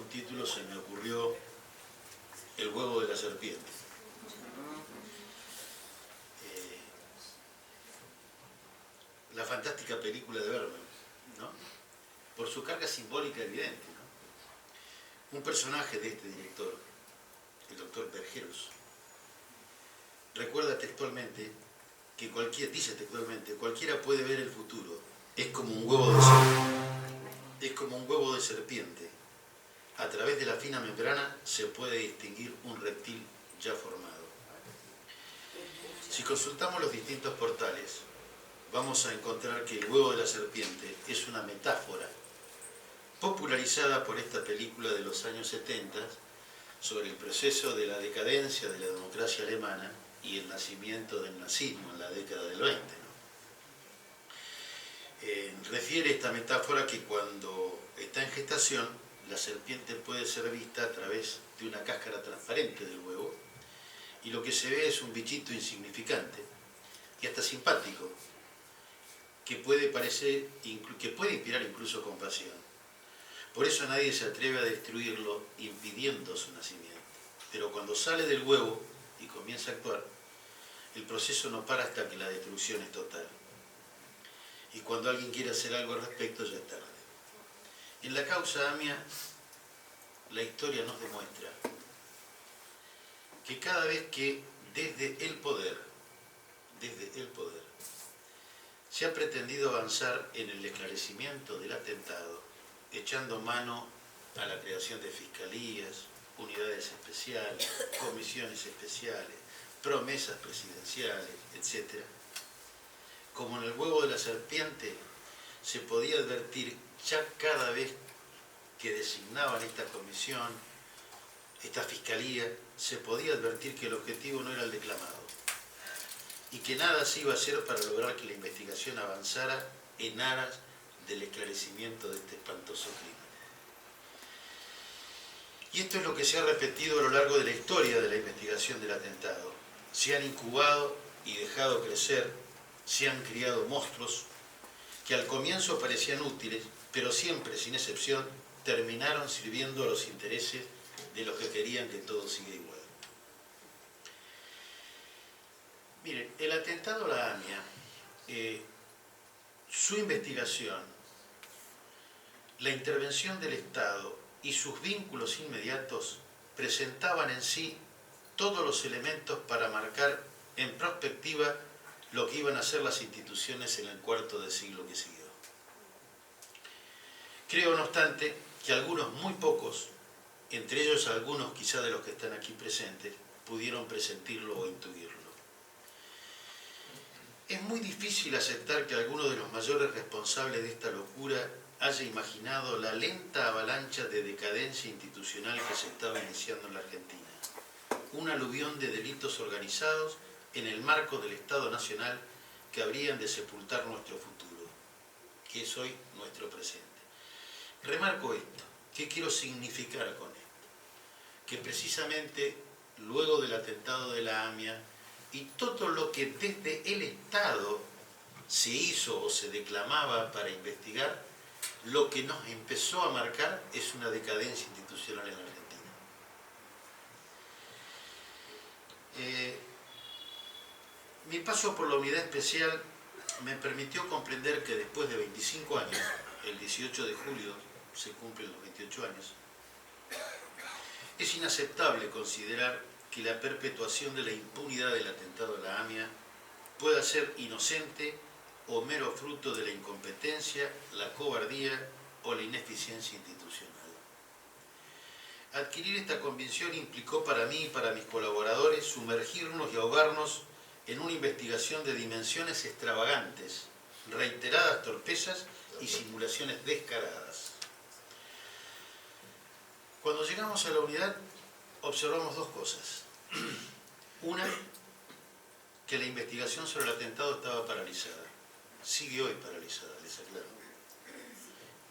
un título se me ocurrió El huevo de la serpiente. La fantástica película de Bergman, ¿no? Por su carga simbólica evidente, ¿no? Un personaje de este director, el doctor Bergerus, recuerda textualmente que dice textualmente, cualquiera puede ver el futuro, es como un huevo de serpiente. A través de la fina membrana se puede distinguir un reptil ya formado. Si consultamos los distintos portales, vamos a encontrar que el huevo de la serpiente es una metáfora popularizada por esta película de los años 70 sobre el proceso de la decadencia de la democracia alemana y el nacimiento del nazismo en la década del 20, ¿no? Refiere esta metáfora que cuando está en gestación, la serpiente puede ser vista a través de una cáscara transparente del huevo y lo que se ve es un bichito insignificante y hasta simpático, que puede inspirar incluso compasión. Por eso nadie se atreve a destruirlo impidiendo su nacimiento. Pero cuando sale del huevo y comienza a actuar, el proceso no para hasta que la destrucción es total. Y cuando alguien quiere hacer algo al respecto ya es tarde. En la causa AMIA, la historia nos demuestra que cada vez que desde el poder, se ha pretendido avanzar en el esclarecimiento del atentado, echando mano a la creación de fiscalías, unidades especiales, comisiones especiales, promesas presidenciales, etc. Como en el huevo de la serpiente, se podía advertir ya cada vez que designaban esta comisión, esta fiscalía, se podía advertir que el objetivo no era el declamado y que nada se iba a hacer para lograr que la investigación avanzara en aras del esclarecimiento de este espantoso crimen. Y esto es lo que se ha repetido a lo largo de la historia de la investigación del atentado. Se han incubado y dejado crecer, se han criado monstruos que al comienzo parecían útiles, pero siempre, sin excepción, terminaron sirviendo a los intereses de los que querían que todo siga igual. Miren, el atentado a la AMIA, su investigación, la intervención del Estado y sus vínculos inmediatos presentaban en sí todos los elementos para marcar en perspectiva lo que iban a ser las instituciones en el cuarto de siglo que siguió. Creo, no obstante, que algunos, muy pocos, entre ellos algunos quizá de los que están aquí presentes, pudieron presentirlo o intuirlo. Es muy difícil aceptar que alguno de los mayores responsables de esta locura haya imaginado la lenta avalancha de decadencia institucional que se estaba iniciando en la Argentina. Un aluvión de delitos organizados en el marco del Estado Nacional que habrían de sepultar nuestro futuro, que es hoy nuestro presente. Remarco esto. ¿Qué quiero significar con esto? Que precisamente luego del atentado de la AMIA y todo lo que desde el Estado se hizo o se declamaba para investigar, lo que nos empezó a marcar es una decadencia institucional en la Argentina. Mi paso por la unidad especial me permitió comprender que después de 25 años, el 18 de julio se cumplen los 28 años, es inaceptable considerar que la perpetuación de la impunidad del atentado a la AMIA pueda ser inocente o mero fruto de la incompetencia, la cobardía o la ineficiencia institucional. Adquirir esta convicción implicó para mí y para mis colaboradores sumergirnos y ahogarnos en una investigación de dimensiones extravagantes, reiteradas torpezas y simulaciones descaradas. Cuando llegamos a la unidad, observamos dos cosas. Una, que la investigación sobre el atentado estaba paralizada. Sigue hoy paralizada, les aclaro.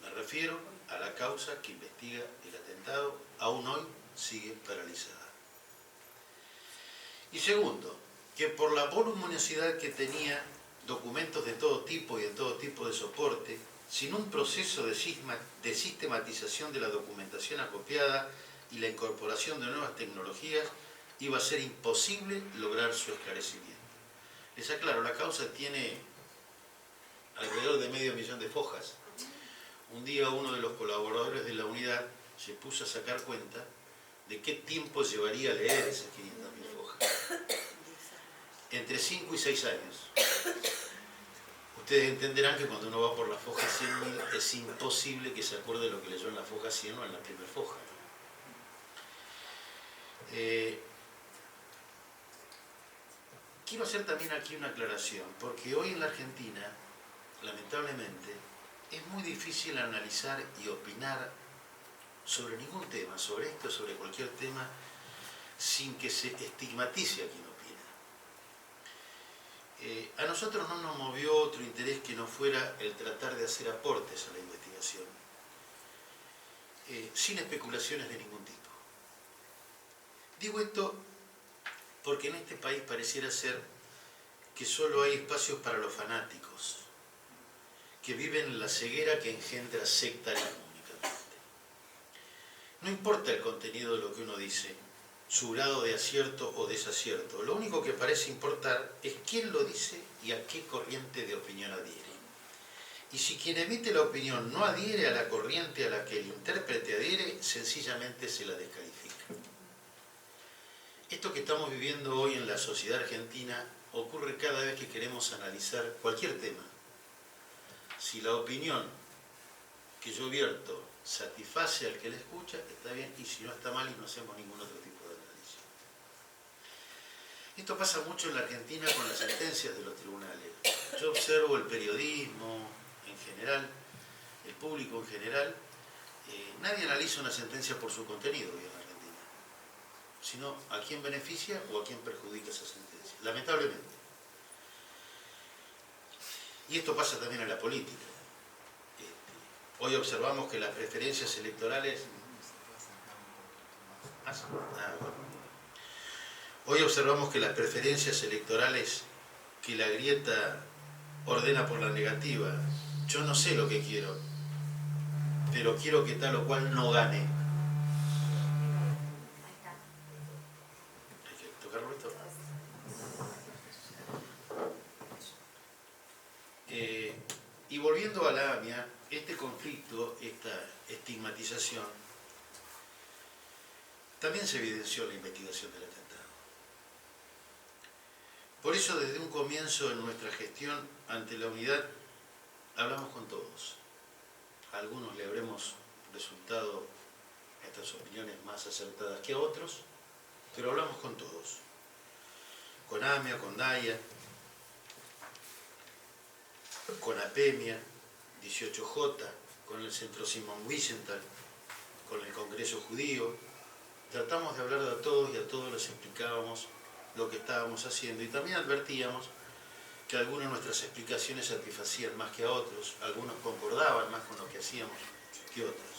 Me refiero a la causa que investiga el atentado, aún hoy sigue paralizada. Y segundo, que por la voluminosidad que tenía documentos de todo tipo y de todo tipo de soporte, sin un proceso de sistematización de la documentación acopiada y la incorporación de nuevas tecnologías, iba a ser imposible lograr su esclarecimiento. Les aclaro, la causa tiene alrededor de 500.000 de fojas. Un día uno de los colaboradores de la unidad se puso a sacar cuenta de qué tiempo llevaría a leer esas 500.000 fojas. Entre 5 y 6 años. Ustedes entenderán que cuando uno va por la foja 100.000 es imposible que se acuerde lo que leyó en la foja 100 o en la primera foja. Quiero hacer también aquí una aclaración, porque hoy en la Argentina, lamentablemente, es muy difícil analizar y opinar sobre ningún tema, sobre esto, sobre cualquier tema, sin que se estigmatice a quien opina. A nosotros no nos movió otro interés que no fuera el tratar de hacer aportes a la investigación, sin especulaciones de ningún tipo. Digo esto porque en este país pareciera ser que solo hay espacios para los fanáticos, que viven en la ceguera que engendra sectarismo únicamente. No importa el contenido de lo que uno dice, su grado de acierto o desacierto, lo único que parece importar es quién lo dice y a qué corriente de opinión adhiere. Y si quien emite la opinión no adhiere a la corriente a la que el intérprete adhiere, sencillamente se la descalifica. Esto que estamos viviendo hoy en la sociedad argentina ocurre cada vez que queremos analizar cualquier tema. Si la opinión que yo vierto satisface al que la escucha, está bien, y si no está mal y no hacemos ningún otro tipo de análisis. Esto pasa mucho en la Argentina con las sentencias de los tribunales. Yo observo el periodismo en general, el público en general, nadie analiza una sentencia por su contenido hoy en la Argentina, sino a quién beneficia o a quién perjudica esa sentencia, lamentablemente. Y esto pasa también en la política. Hoy observamos que las preferencias electorales... Hoy observamos que las preferencias electorales que la grieta ordena por la negativa, yo no sé lo que quiero, pero quiero que tal o cual no gane. ¿Hay que tocarlo esto? Y volviendo a la AMIA, este conflicto, esta estigmatización, también se evidenció en la investigación del atentado. Por eso, desde un comienzo en nuestra gestión ante la unidad, hablamos con todos. A algunos le habremos resultado estas opiniones más acertadas que a otros, pero hablamos con todos. Con AMIA, con DAIA, con APEMIA, 18J, con el Centro Simon Wiesenthal, con el Congreso Judío. Tratamos de hablar a todos y a todos les explicábamos lo que estábamos haciendo y también advertíamos que algunas de nuestras explicaciones satisfacían más que a otros, algunos concordaban más con lo que hacíamos que otros.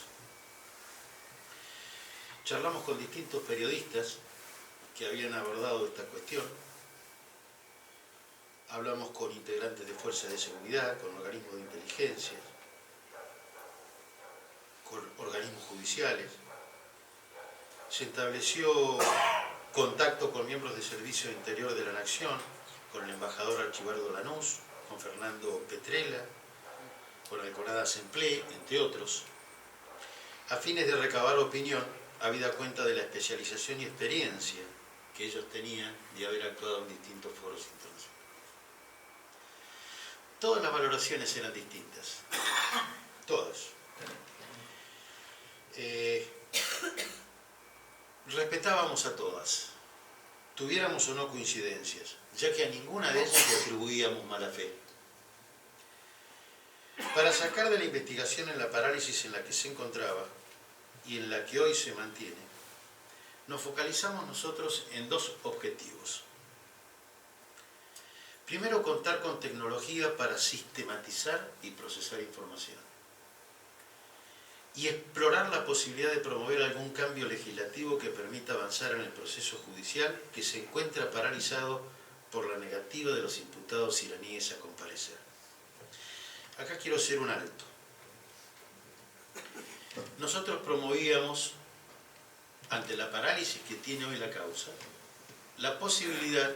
Charlamos con distintos periodistas que habían abordado esta cuestión. Hablamos con integrantes de fuerzas de seguridad, con organismos de inteligencia, con organismos judiciales. Se estableció contacto con miembros del Servicio Interior de la Nación, con el embajador Archibaldo Lanús, con Fernando Petrella, con Alconada Semplé, entre otros, a fines de recabar opinión, habida cuenta de la especialización y experiencia que ellos tenían de haber actuado en distintos foros internacionales. Todas las valoraciones eran distintas, todas. Respetábamos a todas, tuviéramos o no coincidencias, ya que a ninguna de ellas le atribuíamos mala fe. Para sacar de la investigación en la parálisis en la que se encontraba y en la que hoy se mantiene, nos focalizamos nosotros en dos objetivos. Primero, contar con tecnología para sistematizar y procesar información. Y explorar la posibilidad de promover algún cambio legislativo que permita avanzar en el proceso judicial que se encuentra paralizado por la negativa de los imputados iraníes a comparecer. Acá quiero hacer un alto. nosotros promovíamos, ante la parálisis que tiene hoy la causa, la posibilidad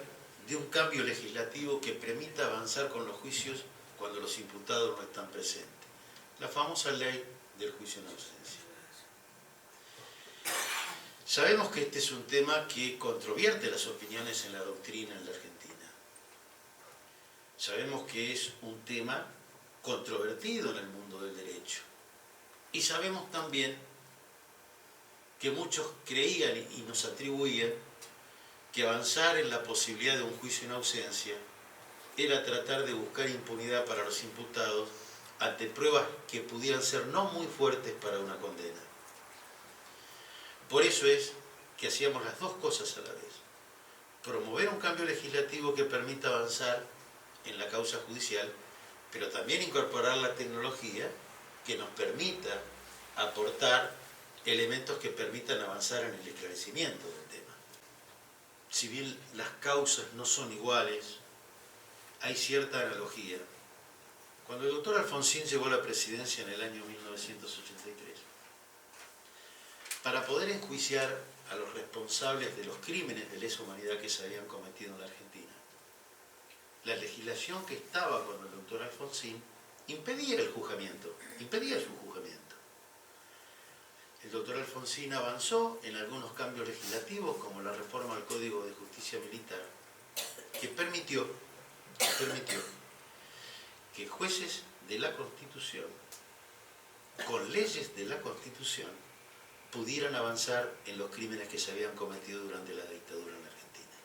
de un cambio legislativo que permita avanzar con los juicios cuando los imputados no están presentes. La famosa ley del juicio en ausencia. Sabemos que este es un tema que controvierte las opiniones en la doctrina en la Argentina. Sabemos que es un tema controvertido en el mundo del derecho. Y sabemos también que muchos creían y nos atribuían que avanzar en la posibilidad de un juicio en ausencia era tratar de buscar impunidad para los imputados ante pruebas que pudieran ser no muy fuertes para una condena. Por eso es que hacíamos las dos cosas a la vez. Promover un cambio legislativo que permita avanzar en la causa judicial, pero también incorporar la tecnología que nos permita aportar elementos que permitan avanzar en el esclarecimiento del tema. Si bien las causas no son iguales, hay cierta analogía. Cuando el doctor Alfonsín llegó a la presidencia en el año 1983, para poder enjuiciar a los responsables de los crímenes de lesa humanidad que se habían cometido en la Argentina, la legislación que estaba con el doctor Alfonsín impedía el juzgamiento, impedía su juzgamiento. El doctor Alfonsín avanzó en algunos cambios legislativos, como la reforma al Código de Justicia Militar, que permitió que jueces de la Constitución, con leyes de la Constitución, pudieran avanzar en los crímenes que se habían cometido durante la dictadura en la Argentina.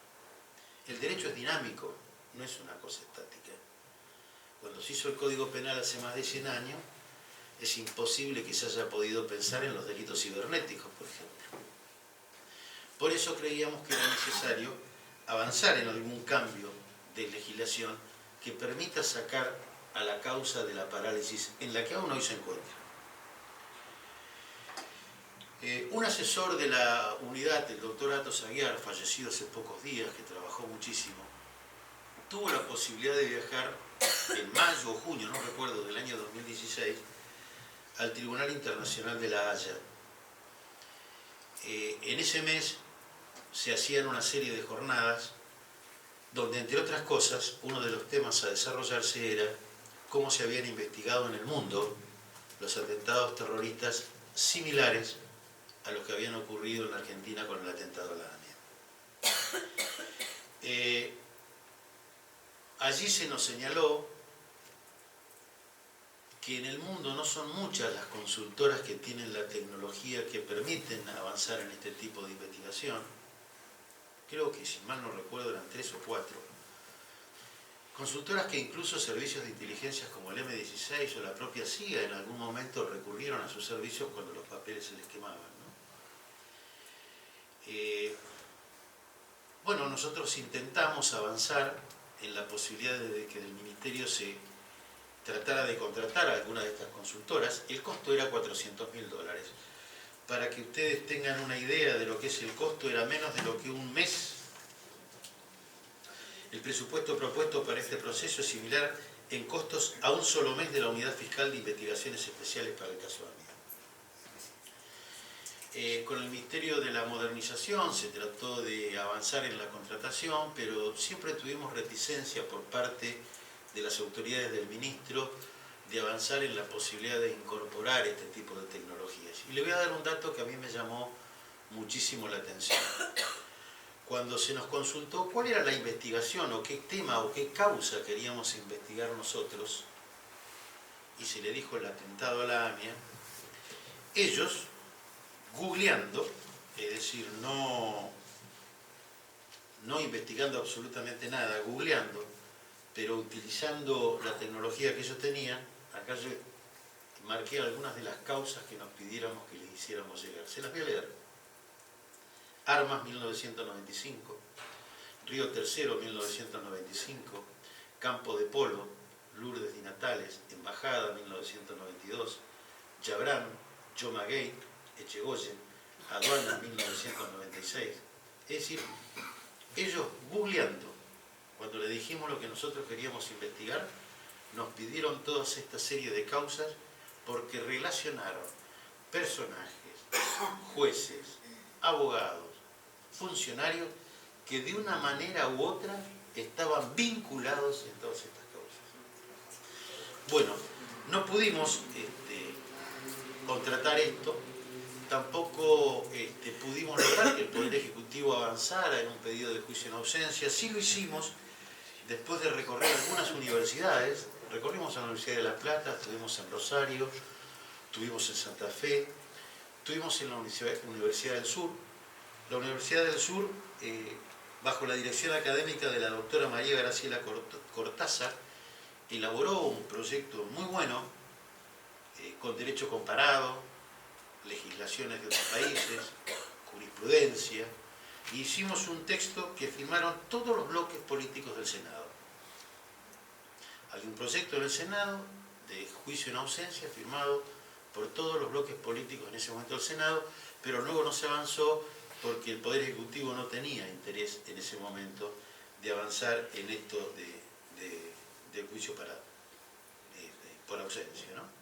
El derecho es dinámico, no es una cosa estática. Cuando se hizo el Código Penal hace más de 100 años, es imposible que se haya podido pensar en los delitos cibernéticos, por ejemplo. Por eso creíamos que era necesario avanzar en algún cambio de legislación que permita sacar a la causa de la parálisis en la que aún hoy se encuentra. Un asesor de la unidad, el doctor Athos Aguiar, fallecido hace pocos días, que trabajó muchísimo, tuvo la posibilidad de viajar en mayo o junio, no recuerdo, del año 2016, al Tribunal Internacional de La Haya. En ese mes se hacían una serie de jornadas donde, entre otras cosas, uno de los temas a desarrollarse era cómo se habían investigado en el mundo los atentados terroristas similares a los que habían ocurrido en la Argentina con el atentado a la AMIA. Allí se nos señaló que en el mundo no son muchas las consultoras que tienen la tecnología que permiten avanzar en este tipo de investigación. Creo que, si mal no recuerdo, eran 3 o 4. Consultoras que incluso servicios de inteligencia como el M16 o la propia CIA en algún momento recurrieron a sus servicios cuando los papeles se les quemaban, ¿no? Bueno, nosotros intentamos avanzar en la posibilidad de que del Ministerio se tratara de contratar a alguna de estas consultoras. El costo era $400.000. Para que ustedes tengan una idea de lo que es el costo, era menos de lo que un mes. El presupuesto propuesto para este proceso es similar en costos a un solo mes de la Unidad Fiscal de Investigaciones Especiales para el caso AMIA. Con el Ministerio de la Modernización se trató de avanzar en la contratación, pero siempre tuvimos reticencia por parte de las autoridades del ministro de avanzar en la posibilidad de incorporar este tipo de tecnologías. Y le voy a dar un dato que a mí me llamó muchísimo la atención. Cuando se nos consultó cuál era la investigación o qué tema o qué causa queríamos investigar nosotros, y se le dijo el atentado a la AMIA, ellos, googleando, es decir, no investigando absolutamente nada, googleando, pero utilizando la tecnología que ellos tenían, acá yo marqué algunas de las causas que nos pidiéramos que les hiciéramos llegar. Se las voy a leer. Armas, 1995, Río Tercero, 1995, Campo de Polo, Lourdes Di Natales, Embajada, 1992, Yabram, Yomagate, Echegoyen, Aduana, 1996. Es decir, ellos googleando, cuando le dijimos lo que nosotros queríamos investigar, nos pidieron toda esta serie de causas porque relacionaron personajes, jueces, abogados, funcionarios que de una manera u otra estaban vinculados en todas estas causas. Bueno, no pudimos contratar esto, tampoco pudimos lograr que el Poder Ejecutivo avanzara en un pedido de juicio en ausencia. Sí lo hicimos después de recorrer algunas universidades. Recorrimos a la Universidad de La Plata, estuvimos en Rosario, estuvimos en Santa Fe, estuvimos en la Universidad del Sur. La Universidad del Sur, bajo la dirección académica de la doctora María Graciela Cortázar, elaboró un proyecto muy bueno, con derecho comparado, legislaciones de otros países, jurisprudencia, y hicimos un texto que firmaron todos los bloques políticos del Senado. Había un proyecto en el Senado de juicio en ausencia firmado por todos los bloques políticos en ese momento del Senado, pero luego no se avanzó porque el Poder Ejecutivo no tenía interés en ese momento de avanzar en esto de juicio por ausencia, ¿no?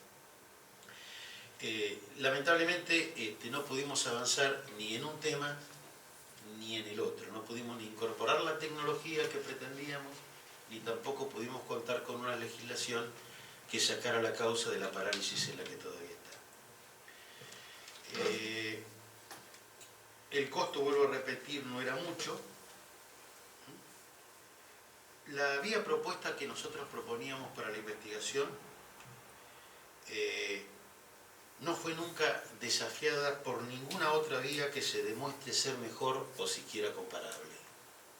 Lamentablemente no pudimos avanzar ni en un tema ni en el otro. No pudimos ni incorporar la tecnología que pretendíamos, ni tampoco pudimos contar con una legislación que sacara la causa de la parálisis en la que todavía está. El costo, vuelvo a repetir, no era mucho. La vía propuesta que nosotros proponíamos para la investigación no fue nunca desafiada por ninguna otra vía que se demuestre ser mejor o siquiera comparable.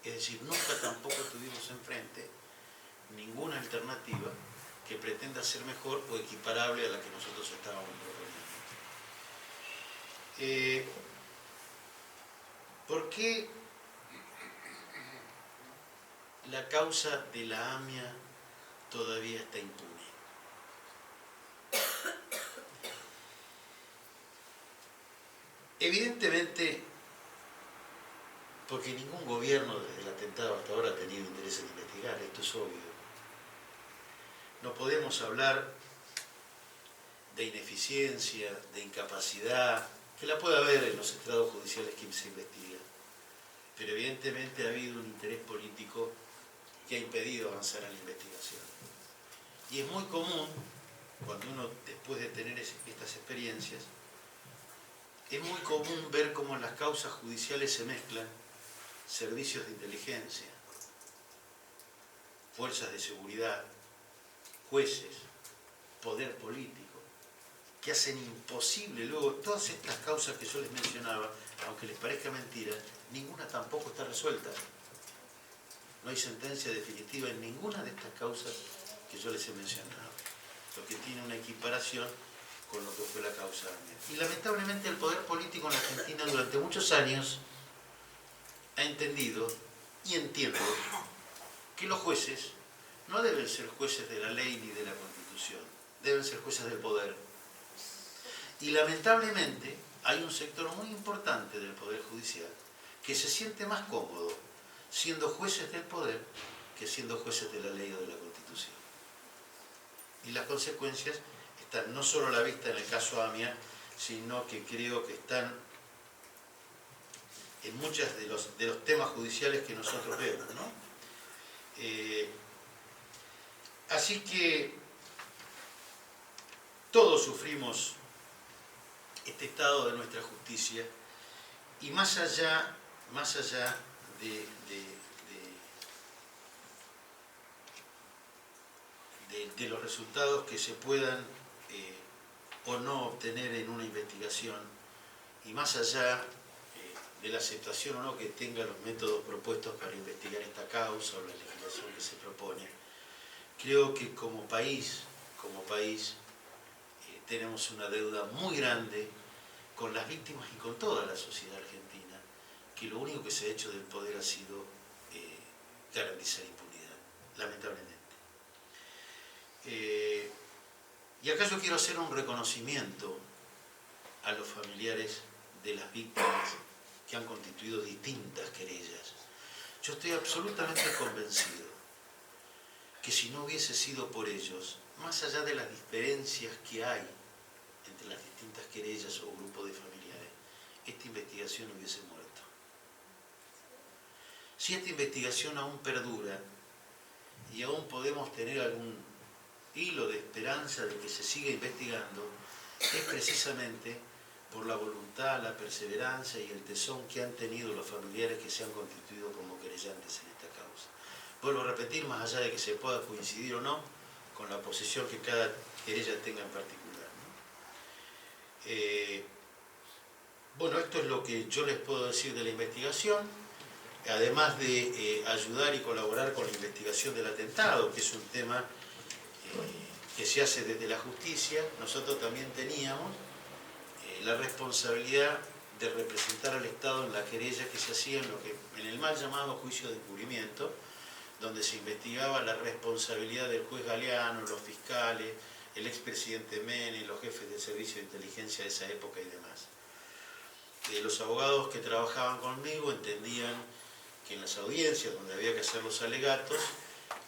Es decir, nunca tampoco tuvimos enfrente ninguna alternativa que pretenda ser mejor o equiparable a la que nosotros estábamos proponiendo. ¿Por qué la causa de la AMIA todavía está impune? Evidentemente, porque ningún gobierno desde el atentado hasta ahora ha tenido interés en investigar, esto es obvio. No podemos hablar de ineficiencia, de incapacidad, que la puede haber en los estrados judiciales que se investiga, pero evidentemente ha habido un interés político que ha impedido avanzar en la investigación. Y es muy común, cuando uno, después de tener estas experiencias, es muy común ver cómo en las causas judiciales se mezclan servicios de inteligencia, fuerzas de seguridad, jueces, poder político, que hacen imposible luego todas estas causas que yo les mencionaba, aunque les parezca mentira, ninguna tampoco está resuelta. No hay sentencia definitiva en ninguna de estas causas que yo les he mencionado, lo que tiene una equiparación con lo que fue la causa AMIA. Y lamentablemente el poder político en Argentina durante muchos años ha entendido y entiende que los jueces no deben ser jueces de la ley ni de la Constitución, deben ser jueces del poder. Y lamentablemente hay un sector muy importante del Poder Judicial que se siente más cómodo siendo jueces del poder que siendo jueces de la ley o de la Constitución. Y las consecuencias están no solo a la vista en el caso AMIA, sino que creo que están en muchos de los temas judiciales que nosotros vemos, ¿no? Así que todos sufrimos este estado de nuestra justicia y más allá de los resultados que se puedan o no obtener en una investigación y más allá de la aceptación o no que tenga los métodos propuestos para investigar esta causa o la legislación que se propone, creo que como país tenemos una deuda muy grande con las víctimas y con toda la sociedad argentina, que lo único que se ha hecho del poder ha sido garantizar impunidad, lamentablemente. Y acá yo quiero hacer un reconocimiento a los familiares de las víctimas que han constituido distintas querellas. Yo estoy absolutamente convencido que si no hubiese sido por ellos, más allá de las diferencias que hay entre las distintas querellas o grupos de familiares, esta investigación hubiese muerto. Si esta investigación aún perdura y aún podemos tener algún hilo de esperanza de que se siga investigando, es precisamente por la voluntad, la perseverancia y el tesón que han tenido los familiares que se han constituido como querellantes en esta causa. Vuelvo a repetir, más allá de que se pueda coincidir o no con la posición que cada querella tenga en particular, ¿no? Bueno, esto es lo que yo les puedo decir de la investigación, además de ayudar y colaborar con la investigación del atentado, que es un tema que se hace desde la justicia. Nosotros también teníamos la responsabilidad de representar al Estado en la querella que se hacía en el mal llamado juicio de encubrimiento, donde se investigaba la responsabilidad del juez Galeano, los fiscales, el expresidente Menem, los jefes del servicio de inteligencia de esa época y demás. Los abogados que trabajaban conmigo entendían que en las audiencias donde había que hacer los alegatos,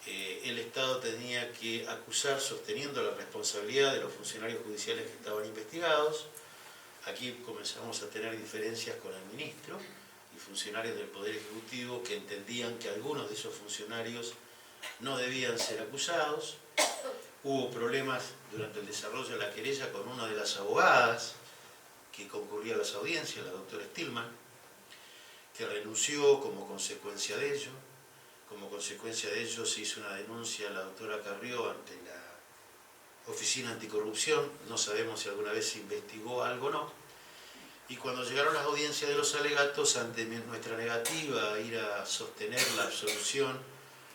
el Estado tenía que acusar sosteniendo la responsabilidad de los funcionarios judiciales que estaban investigados. Aquí comenzamos a tener diferencias con el ministro y funcionarios del Poder Ejecutivo que entendían que algunos de esos funcionarios no debían ser acusados. Hubo problemas durante el desarrollo de la querella con una de las abogadas que concurría a las audiencias, la doctora Stillman, que renunció como consecuencia de ello. Como consecuencia de ello se hizo una denuncia a la doctora Carrió ante la Oficina Anticorrupción. No sabemos si alguna vez se investigó algo o no. Y cuando llegaron las audiencias de los alegatos, ante nuestra negativa a ir a sostener la absolución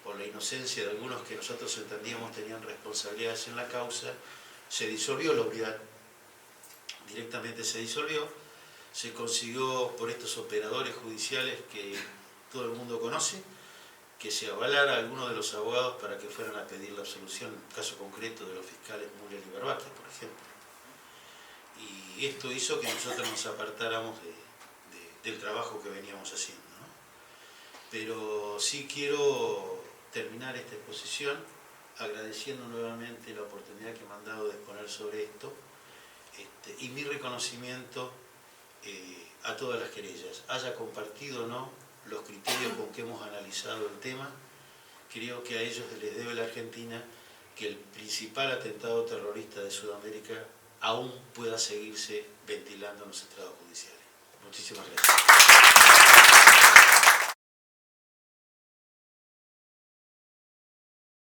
por la inocencia de algunos que nosotros entendíamos tenían responsabilidades en la causa, se disolvió la unidad. Directamente se disolvió. Se consiguió por estos operadores judiciales que todo el mundo conoce, que se avalara a algunos de los abogados para que fueran a pedir la absolución, en el caso concreto de los fiscales Müller y Barbate, por ejemplo. Y esto hizo que nosotros nos apartáramos del trabajo que veníamos haciendo, ¿no? Pero sí quiero terminar esta exposición agradeciendo nuevamente la oportunidad que me han dado de exponer sobre esto, y mi reconocimiento a todas las querellas, haya compartido o no los criterios con que hemos analizado el tema. Creo que a ellos les debe la Argentina que el principal atentado terrorista de Sudamérica aún pueda seguirse ventilando en los estrados judiciales. Muchísimas gracias.